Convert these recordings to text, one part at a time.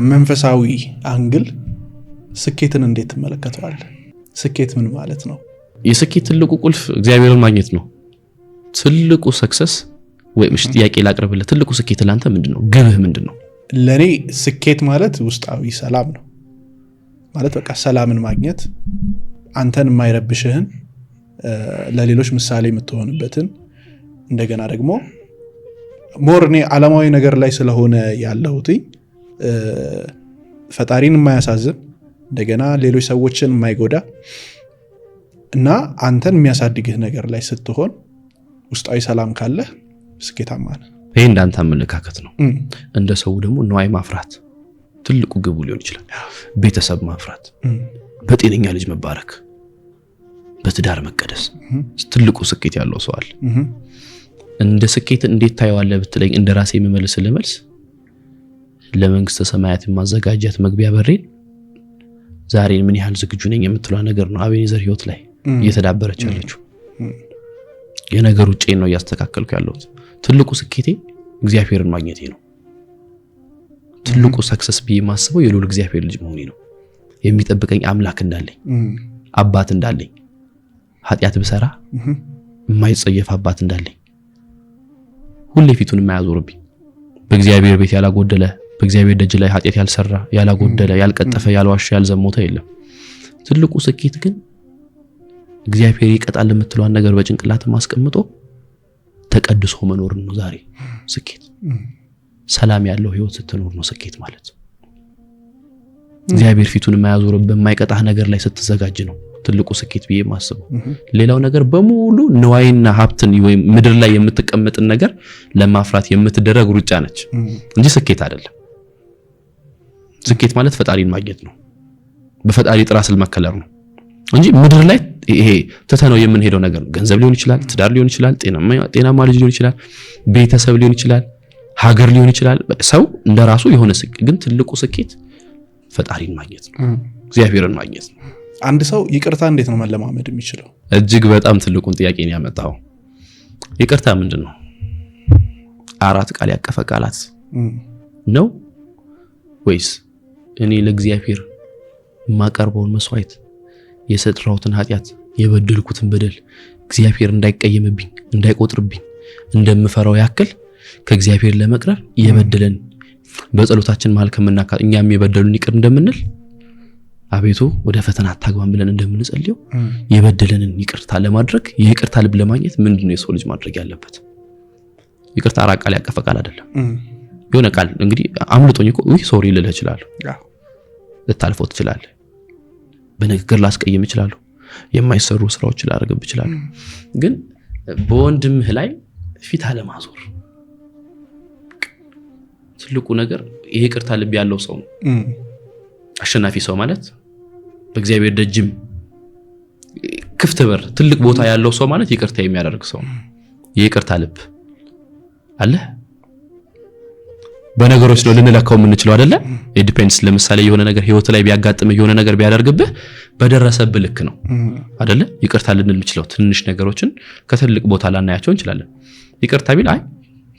መንፈሳዊ አንግል ስኬትን እንዴት ትመለከተዋለህ? ስኬት ምን ማለት ነው? የስኬት ትልቁ ቁልፍ እግዚአብሔርን ማግኘት ነው። ትልቁ ሰክሰስ ወይ ምሽ ጥያቄ ላቅርብልህ፣ ትልቁ ስኬት ላንተ ምንድነው? ግብህ ምንድነው? ለኔ ስኬት ማለት ውስጣዊ ሰላም ነው። ማለት በቃ ሰላምን ማግኘት፣ አንተን የማይረብሽህን፣ ለሌሎች ምሳሌ የምትሆንበትን፣ እንደገና ደግሞ ሞርኔ ዓለማዊ ነገር ላይ ስለሆነ ያለሁት ፈጣሪን የማያሳዝን እንደገና ሌሎች ሰዎችን የማይጎዳ እና አንተን የሚያሳድግህ ነገር ላይ ስትሆን ውስጣዊ ሰላም ካለ ስኬታማ ነህ። ይሄ እንዳንተ አመለካከት ነው። እንደ ሰው ደግሞ ነዋይ ማፍራት ትልቁ ግቡ ሊሆን ይችላል። ቤተሰብ ማፍራት፣ በጤነኛ ልጅ መባረክ፣ በትዳር መቀደስ ትልቁ ስኬት ያለው ሰው አለ። እንደ ስኬት እንዴት ታየዋለህ ብትለኝ እንደ ራሴ የምመልስልህ መልስ ለመንግስተ ሰማያት ማዘጋጀት መግቢያ በሬን ዛሬ ምን ያህል ዝግጁ ነኝ የምትለው ነገር ነው። አቤኔዘር ህይወት ላይ እየተዳበረች ያለችው የነገር ውጪ ነው እያስተካከልኩ ያለሁት። ትልቁ ስኬቴ እግዚአብሔርን ማግኘቴ ነው። ትልቁ ሰክሰስ ቢ ማስበው የሉል እግዚአብሔር ልጅ መሆኔ ነው። የሚጠብቀኝ አምላክ እንዳለኝ፣ አባት እንዳለኝ፣ ኃጢያት ብሰራ የማይጸየፍ አባት እንዳለኝ፣ ሁሌ ፊቱን የማያዞርብኝ፣ በእግዚአብሔር ቤት ያላጎደለ፣ በእግዚአብሔር ደጅ ላይ ኃጢያት ያልሰራ፣ ያላጎደለ፣ ያልቀጠፈ፣ ያልዋሸ፣ ያልዘሞተ የለም። ትልቁ ስኬት ግን እግዚአብሔር ይቀጣል የምትለዋን ነገር በጭንቅላት ማስቀምጦ ተቀድሶ መኖር ነው። ዛሬ ስኬት ሰላም ያለው ህይወት ስትኖር ነው ስኬት ማለት። እግዚአብሔር ፊቱን የማያዞርብህ የማይቀጣህ ነገር ላይ ስትዘጋጅ ነው ትልቁ ስኬት ብዬ ማስበው። ሌላው ነገር በሙሉ ንዋይና ሀብትን ወይ ምድር ላይ የምትቀመጥን ነገር ለማፍራት የምትደረግ ሩጫ ነች እንጂ ስኬት አይደለም። ስኬት ማለት ፈጣሪን ማግኘት ነው። በፈጣሪ ጥራ ስል መከለር ነው እንጂ ምድር ላይ ይሄ ተተነው የምንሄደው ነገር ነው። ገንዘብ ሊሆን ይችላል፣ ትዳር ሊሆን ይችላል፣ ጤናማ ልጅ ሊሆን ይችላል፣ ቤተሰብ ሊሆን ይችላል፣ ሀገር ሊሆን ይችላል። ሰው እንደራሱ የሆነ ስኬት ግን ትልቁ ስኬት ፈጣሪን ማግኘት ነው፣ እግዚአብሔርን ማግኘት ነው። አንድ ሰው ይቅርታ እንዴት ነው መለማመድ የሚችለው? እጅግ በጣም ትልቁን ጥያቄ ነው ያመጣው። ይቅርታ ምንድነው? 4 ቃል ያቀፈ ቃላት ነው ወይስ እኔ ለእግዚአብሔር ማቀርበውን መስዋዕት የሰጥራውትን ኃጢያት የበደልኩትን በደል እግዚአብሔር እንዳይቀየምብኝ እንዳይቆጥርብኝ እንደምፈራው ያክል ከእግዚአብሔር ለመቅረብ የበደለን በጸሎታችን መሃል ከመናካ እኛም የበደሉን ይቅር እንደምንል አቤቱ ወደ ፈተና አታግባን ብለን እንደምንጸልየው የበደለንን ይቅርታ ለማድረግ የይቅርታ ልብ ለማግኘት ምንድነው የሰው ልጅ ማድረግ ያለበት? ይቅርታ 4 ቃል ያቀፈ ቃል አይደለም። የሆነ ቃል እንግዲህ አምልጦኝ እኮ ሶሪ ልልህ እችላለሁ፣ ልታልፈው ትችላለህ። በንግግር ላስቀየም እችላለሁ፣ የማይሰሩ ስራዎች ላደርግብ እችላለሁ። ግን በወንድምህ ላይ ፊት አለማዞር ትልቁ ነገር ይሄ ይቅርታ ልብ ያለው ሰው ነው። አሸናፊ ሰው ማለት በእግዚአብሔር ደጅም ክፍት በር ትልቅ ቦታ ያለው ሰው ማለት ይቅርታ የሚያደርግ ሰው ነው። ይቅርታ ልብ አለ። በነገሮች ነው ልንለካው የምንችለው አይደለ? ዲፔንድስ ለምሳሌ የሆነ ነገር ህይወት ላይ ቢያጋጥም የሆነ ነገር ቢያደርግብህ በደረሰብህ ልክ ነው አይደለ? ይቅርታ ልንል የምንችለው ትንሽ ነገሮችን ከትልቅ ቦታ ላናያቸው እንችላለን። ይቅርታ ቢል አይ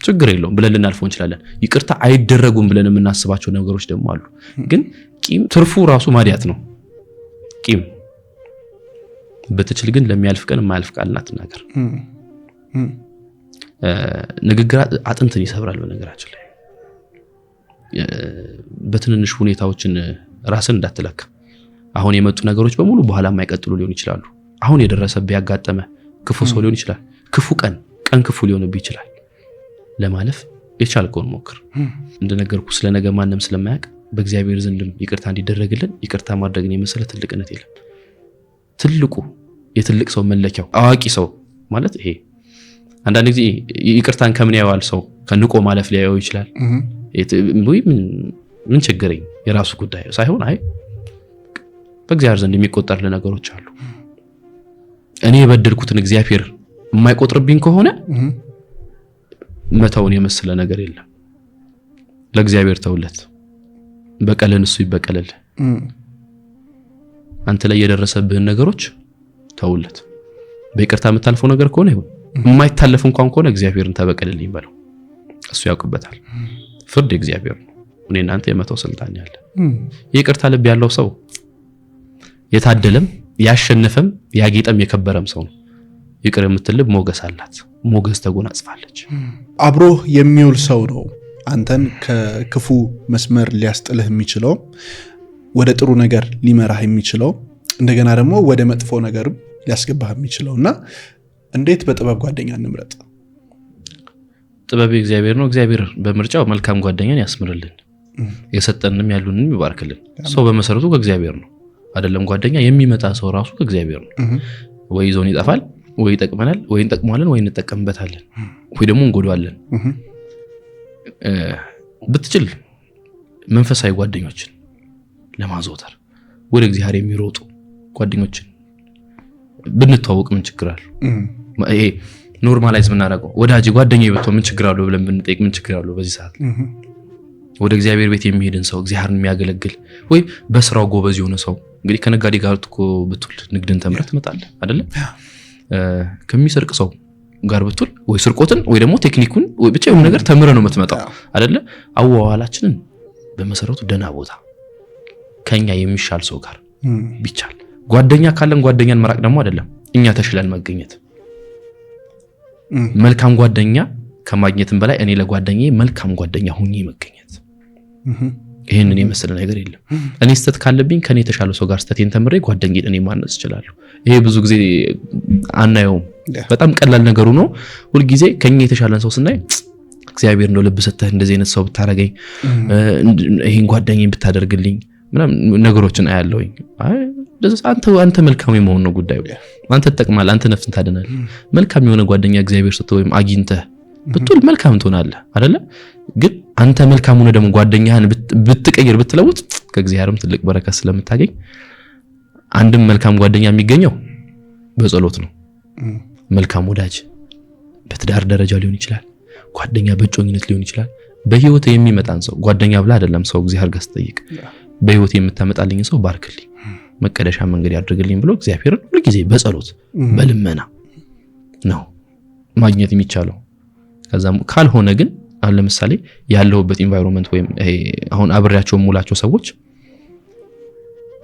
ችግር የለውም ብለን ልናልፈው እንችላለን። ይቅርታ አይደረጉም ብለን የምናስባቸው ነገሮች ደግሞ አሉ። ግን ቂም ትርፉ ራሱ ማዲያት ነው። ቂም በትችል ግን ለሚያልፍ ቀን የማያልፍ ቃል አትናገር። ንግግር አጥንትን ይሰብራል። በነገራችን ላይ በትንንሽ ሁኔታዎችን ራስን እንዳትለካ። አሁን የመጡ ነገሮች በሙሉ በኋላ የማይቀጥሉ ሊሆን ይችላሉ። አሁን የደረሰብህ ያጋጠመ ክፉ ሰው ሊሆን ይችላል። ክፉ ቀን ክፉ ሊሆንብህ ይችላል። ለማለፍ የቻልከውን ሞክር። እንደነገርኩ ስለነገ ማንንም ስለማያውቅ በእግዚአብሔር ዘንድም ይቅርታ እንዲደረግልን ይቅርታ ማድረግን የመሰለ ትልቅነት የለም። ትልቁ የትልቅ ሰው መለኪያው አዋቂ ሰው ማለት ይሄ። አንዳንድ ጊዜ ይቅርታን ከምን ያየዋል ሰው ከንቆ ማለፍ ሊያየው ይችላል። ምን ችግረኝ የራሱ ጉዳይ ሳይሆን አይ በእግዚአብሔር ዘንድ የሚቆጠር ነገሮች አሉ። እኔ የበደልኩትን እግዚአብሔር የማይቆጥርብኝ ከሆነ መተውን የመሰለ ነገር የለም። ለእግዚአብሔር ተውለት፣ በቀልን እሱ ይበቀልልህ። አንተ ላይ የደረሰብህን ነገሮች ተውለት። በይቅርታ የምታልፈው ነገር ከሆነ ይሁን፣ የማይታለፍ እንኳን ከሆነ እግዚአብሔርን ተበቀልልኝ በለው። እሱ ያውቅበታል። ፍርድ እግዚአብሔር ነው። እናንተ የመተው ስልጣን ያለ ይቅርታ ልብ ያለው ሰው የታደለም ያሸነፈም ያጌጠም የከበረም ሰው ነው። ይቅር የምትልብ ሞገስ አላት፣ ሞገስ ተጎናጽፋለች። አብሮ የሚውል ሰው ነው አንተን ከክፉ መስመር ሊያስጥልህ የሚችለው፣ ወደ ጥሩ ነገር ሊመራህ የሚችለው፣ እንደገና ደግሞ ወደ መጥፎ ነገርም ሊያስገባህ የሚችለውና እንዴት በጥበብ ጓደኛ እንምረጥ? ጥበብ እግዚአብሔር ነው። እግዚአብሔር በምርጫው መልካም ጓደኛን ያስምርልን፣ የሰጠንንም ያሉንም ይባርክልን። ሰው በመሰረቱ ከእግዚአብሔር ነው አይደለም? ጓደኛ የሚመጣ ሰው ራሱ ከእግዚአብሔር ነው። ወይ ይዞን ይጠፋል፣ ወይ ይጠቅመናል፣ ወይ እንጠቅመዋለን፣ ወይ እንጠቀምበታለን፣ ወይ ደግሞ እንጎዳዋለን። ብትችል መንፈሳዊ ጓደኞችን ለማዘውተር ወደ እግዚአብሔር የሚሮጡ ጓደኞችን ብንተዋወቅ ምን ችግር አለው? ይሄ ኖርማላይዝ ብናደርገው ወዳጅ ጓደኛዬ ብትሆን ምን ችግር አለው ብለን ብንጠይቅ ምን ችግር አለው? በዚህ ሰዓት ወደ እግዚአብሔር ቤት የሚሄድን ሰው እግዚአብሔርን የሚያገለግል ወይ በስራው ጎበዝ የሆነ ሰው እንግዲህ ከነጋዴ ጋር ብትውል ንግድን ተምረህ ትመጣለህ አይደለ? ከሚሰርቅ ሰው ጋር ብትውል ወይ ስርቆትን ወይ ደግሞ ቴክኒኩን ወይ ብቻ የሆነ ነገር ተምረህ ነው የምትመጣው አይደለ? አዋዋላችንን በመሰረቱ ደና ቦታ ከኛ የሚሻል ሰው ጋር ቢቻል፣ ጓደኛ ካለን ጓደኛን መራቅ ደግሞ አይደለም እኛ ተሽለን መገኘት። መልካም ጓደኛ ከማግኘትም በላይ እኔ ለጓደኛዬ መልካም ጓደኛ ሆኜ መገኘት፣ ይሄንን የመሰለ ነገር የለም። እኔ ስተት ካለብኝ ከኔ የተሻለ ሰው ጋር ስተቴን ተምሬ ጓደኛዬን እኔ ማነጽ እችላለሁ። ይሄ ብዙ ጊዜ አናየውም። በጣም ቀላል ነገሩ ነው። ሁሉ ጊዜ ከኛ የተሻለን ሰው ስናይ እግዚአብሔር ነው ልብ ሰጥተህ እንደዚህ አይነት ሰው ብታረጋኝ፣ ይሄን ጓደኛዬን ብታደርግልኝ ምናምን ነገሮችን አያለውኝ። አንተ መልካም የመሆን ነው ጉዳዩ። አንተ ተጠቅማለህ፣ አንተ ነፍስን ታድናለህ። መልካም የሆነ ጓደኛ እግዚአብሔር ሰጥቶ ወይም አግኝተህ ብትል መልካም ትሆናለህ አይደለ? ግን አንተ መልካም ሆነ ደግሞ ጓደኛህን ብትቀይር ብትለውጥ ከእግዚአብሔርም ትልቅ በረከት ስለምታገኝ፣ አንድም መልካም ጓደኛ የሚገኘው በጸሎት ነው። መልካም ወዳጅ በትዳር ደረጃ ሊሆን ይችላል፣ ጓደኛ በእጮኝነት ሊሆን ይችላል። በህይወት የሚመጣን ሰው ጓደኛ ብላ አይደለም ሰው እግዚአብሔር ጋር ሲጠይቅ በህይወት የምታመጣልኝ ሰው ባርክልኝ፣ መቀደሻ መንገድ ያድርግልኝ ብሎ እግዚአብሔርን ሁሉ ጊዜ በጸሎት በልመና ነው ማግኘት የሚቻለው። ከዛም ካልሆነ ግን አሁን ለምሳሌ ያለውበት ኢንቫይሮንመንት ወይም አሁን አብሬያቸው ሙላቸው ሰዎች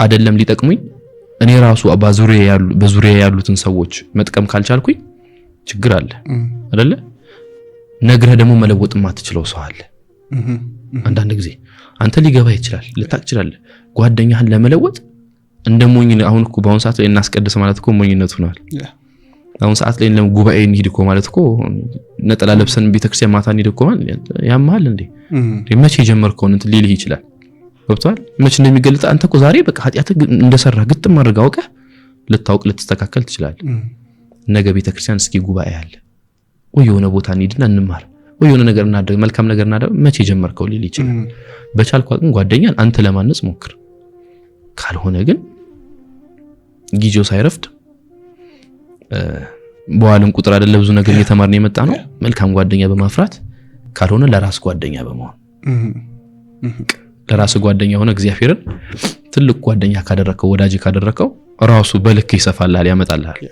አይደለም ሊጠቅሙኝ እኔ ራሱ በዙሪያ ያሉትን ሰዎች መጥቀም ካልቻልኩኝ ችግር አለ አይደለ? ነግረህ ደግሞ መለወጥ ማትችለው ሰው አለ። አንዳንድ ጊዜ አንተ ሊገባ ይችላል፣ ልታቅ ይችላል። ጓደኛህን ለመለወጥ እንደሞኝ አሁን እኮ በአሁን ሰዓት ላይ እናስቀድስ ማለት እኮ ሞኝነት ሆኗል። አሁን ሰዓት ላይ ጉባኤ እንሂድ እኮ ማለት እኮ ነጠላ ለብሰን ቤተክርስቲያን ማታ እንሂድ እኮ ማለት ያማል እንዴ? መቼ ጀመርከው እንት ሊልህ ይችላል። ገብቷል? መቼ እንደሚገልጥ አንተ እኮ ዛሬ በቃ ኃጢአት እንደሰራ ግጥም አድርገህ አውቀህ ልታውቅ ልትስተካከል ትችላለህ። ነገ ቤተክርስቲያን እስኪ ጉባኤ አለ ወይ የሆነ ቦታ እንሂድና እንማር ወይ የሆነ ነገር እናድርግ፣ መልካም ነገር እናድርግ፣ መቼ ጀመርከው ሊል ይችላል። በቻልኩ አቅም ጓደኛን አንተ ለማነጽ ሞክር። ካልሆነ ግን ጊዜው ሳይረፍድ በኋላም ቁጥር አይደለ ብዙ ነገር እየተማርን የመጣ ነው። መልካም ጓደኛ በማፍራት ካልሆነ ለራስ ጓደኛ በመሆን ለራስ ጓደኛ ሆነ እግዚአብሔርን ትልቅ ጓደኛ ካደረከው ወዳጅ ካደረከው ራሱ በልክ ይሰፋልሃል፣ ያመጣልሃል።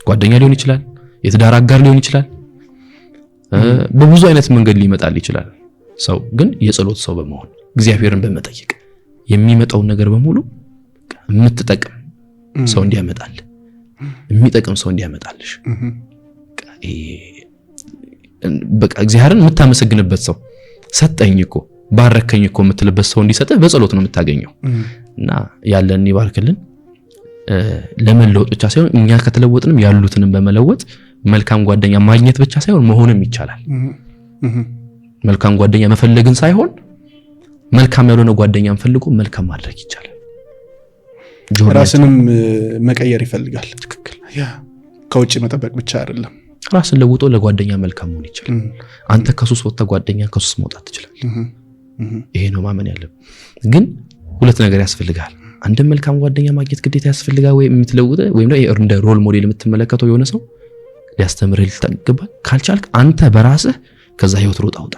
ጓደኛ ሊሆን ይችላል፣ የትዳር አጋር ሊሆን ይችላል፣ በብዙ አይነት መንገድ ሊመጣል ይችላል። ሰው ግን የጸሎት ሰው በመሆን እግዚአብሔርን በመጠየቅ የሚመጣው ነገር በሙሉ የምትጠቅም ሰው እንዲያመጣል የሚጠቅም ሰው እንዲያመጣልሽ በቃ እግዚአብሔርን የምታመሰግንበት ሰው ሰጠኝ እኮ ባረከኝ እኮ የምትልበት ሰው እንዲሰጥህ በጸሎት ነው የምታገኘው። እና ያለን ይባርክልን። ለመለወጥ ብቻ ሳይሆን እኛ ከተለወጥንም ያሉትንም በመለወጥ መልካም ጓደኛ ማግኘት ብቻ ሳይሆን መሆንም ይቻላል። መልካም ጓደኛ መፈለግን ሳይሆን መልካም ያልሆነ ጓደኛን ፈልጎ መልካም ማድረግ ይቻላል። ራስንም መቀየር ይፈልጋል። ትክክል። ያ ከውጭ መጠበቅ ብቻ አይደለም። ራስን ለውጦ ለጓደኛ መልካም መሆን ይችላል። አንተ ከሱስ ወጥተህ ጓደኛ ከሱስ መውጣት ትችላለህ። ይሄ ነው ማመን ያለብህ። ግን ሁለት ነገር ያስፈልጋል። አንድ መልካም ጓደኛ ማግኘት ግዴታ ያስፈልጋል። ወይ የምትለውጥ ወይም እንደ ሮል ሞዴል የምትመለከተው የሆነ ሰው ሊያስተምርህ ይገባል። ካልቻልክ አንተ በራስህ ከዛ ህይወት ሮጣ ውጣ።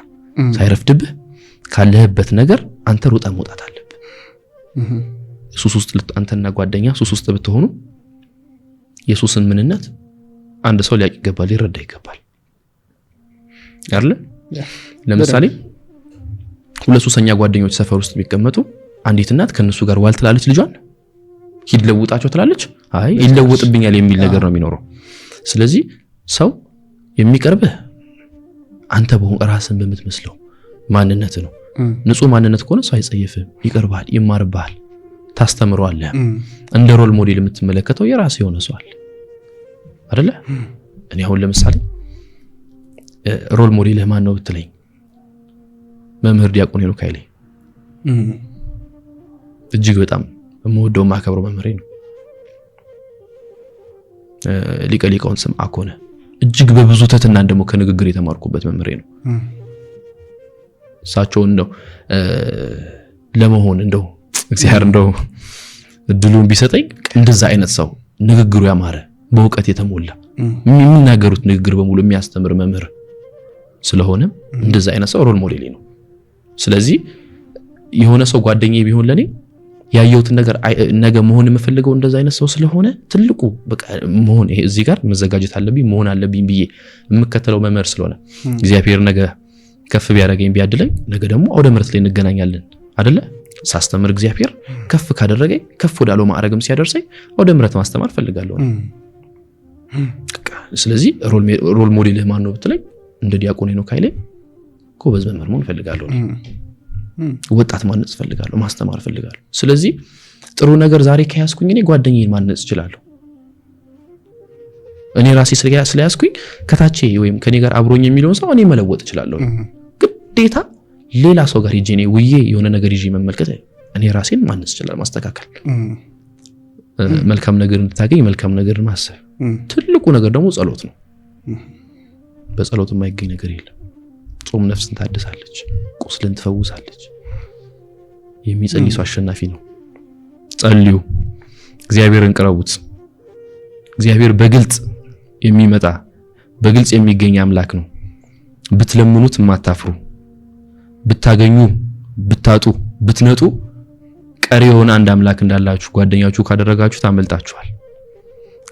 ሳይረፍድብህ ካለህበት ነገር አንተ ሮጣ መውጣት አለብህ። ሱስ ውስጥ አንተና ጓደኛ ሱስ ውስጥ ብትሆኑ የሱስን ምንነት አንድ ሰው ሊያውቅ ይገባል፣ ሊረዳ ይገባል አይደል? ለምሳሌ ሁለት ሱሰኛ ጓደኞች ሰፈር ውስጥ ቢቀመጡ አንዲት እናት ከነሱ ጋር ዋል ትላለች ልጇን ሂድ ለውጣቸው ትላለች? አይ ይለወጥብኛል የሚል ነገር ነው የሚኖረው። ስለዚህ ሰው የሚቀርብህ አንተ በሆን ራስን በምትመስለው ማንነት ነው። ንጹህ ማንነት ከሆነ ሰው አይጸየፍም፣ ይቀርባል፣ ይማርባል፣ ታስተምረዋለህ። እንደ ሮል ሞዴል የምትመለከተው የራስ የሆነ ሰው አለ አይደለ? እኔ አሁን ለምሳሌ ሮል ሞዴልህ ማን ነው ብትለኝ መምህር ዲያቆን ሄኖክ ኃይሌ እጅግ በጣም የምወደው ማከብረው መምህሬ ነው። ሊቀ ሊቃውንት ስምዐ ኮነ እጅግ በብዙ ትህትና ደግሞ ከንግግር የተማርኩበት መምህሬ ነው። እሳቸው እንደው ለመሆን እንደው እግዚአብሔር እንደው እድሉን ቢሰጠኝ እንደዛ አይነት ሰው ንግግሩ ያማረ በእውቀት የተሞላ የሚናገሩት ንግግር በሙሉ የሚያስተምር መምህር ስለሆነ እንደዛ አይነት ሰው ሮል ሞዴሌ ነው። ስለዚህ የሆነ ሰው ጓደኛዬ ቢሆን ለኔ ያየሁትን ነገር ነገ መሆን የምፈልገው እንደዛ አይነት ሰው ስለሆነ ትልቁ በቃ መሆን ይሄ እዚህ ጋር መዘጋጀት አለብኝ መሆን አለብኝ ብዬ የምከተለው መምህር ስለሆነ እግዚአብሔር ነገ ከፍ ቢያደርገኝ ቢያድለኝ ነገ ደግሞ አውደ ምሕረት ላይ እንገናኛለን አይደለ? ሳስተምር እግዚአብሔር ከፍ ካደረገኝ ከፍ ወዳለው ማዕረግም ሲያደርሰኝ አውደ ምሕረት ማስተማር ፈልጋለሁ። ስለዚህ ሮል ሞዴልህ ማን ነው ብትለኝ እንደ ዲያቆን ሄኖክ ኃይሌ ጎበዝ መምህር መሆን ፈልጋለሁ። ወጣት ማነጽ ፈልጋለሁ፣ ማስተማር ፈልጋለሁ። ስለዚህ ጥሩ ነገር ዛሬ ከያዝኩኝ እኔ ጓደኛዬን ማነጽ እችላለሁ። እኔ ራሴ ስለያዝኩኝ ከታቼ ወይም ከኔ ጋር አብሮኝ የሚለውን ሰው እኔ መለወጥ እችላለሁ። ግዴታ ሌላ ሰው ጋር ሄጄ እኔ ውዬ የሆነ ነገር ይዤ መመልከት እኔ ራሴን ማነጽ እችላለሁ፣ ማስተካከል። መልካም ነገር እንድታገኝ መልካም ነገር ማሰብ። ትልቁ ነገር ደግሞ ጸሎት ነው። በጸሎት የማይገኝ ነገር የለም። ጾም ነፍስን ታድሳለች፣ ቁስልን ትፈውሳለች። የሚጸልይ ሰው አሸናፊ ነው። ጸልዩ፣ እግዚአብሔርን ቅረቡት። እግዚአብሔር በግልጽ የሚመጣ በግልጽ የሚገኝ አምላክ ነው። ብትለምኑት የማታፍሩ፣ ብታገኙ፣ ብታጡ፣ ብትነጡ ቀሪ የሆነ አንድ አምላክ እንዳላችሁ ጓደኛችሁ ካደረጋችሁ ታመልጣችኋል።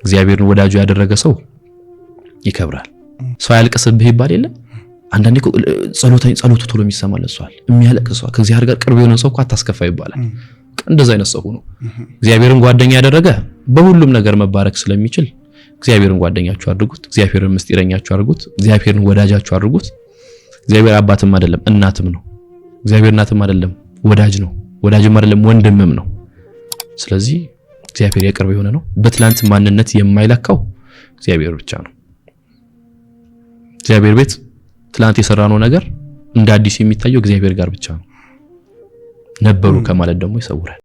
እግዚአብሔርን ወዳጁ ያደረገ ሰው ይከብራል። ሰው ያልቅስብህ ይባል የለ? አንዳንዴ ጸሎቱ ቶሎ የሚሰማለት ሰው አለ። የሚያለቅስ ሰው ከእግዚአብሔር ጋር ቅርብ የሆነ ሰው እኮ አታስከፋ ይባላል። እንደዛ አይነት ሰው ነው። እግዚአብሔርን ጓደኛ ያደረገ በሁሉም ነገር መባረክ ስለሚችል እግዚአብሔርን ጓደኛችሁ አድርጉት። እግዚአብሔርን ምስጢረኛችሁ አድርጉት። እግዚአብሔርን ወዳጃችሁ አድርጉት። እግዚአብሔር አባትም አይደለም እናትም ነው። እግዚአብሔር እናትም አይደለም ወዳጅ ነው። ወዳጅም አይደለም ወንድምም ነው። ስለዚህ እግዚአብሔር የቅርብ የሆነ ነው። በትላንት ማንነት የማይለካው እግዚአብሔር ብቻ ነው። እግዚአብሔር ቤት ትላንት የሰራነው ነገር እንደ አዲስ የሚታየው እግዚአብሔር ጋር ብቻ ነው። ነበሩ ከማለት ደግሞ ይሰውራል።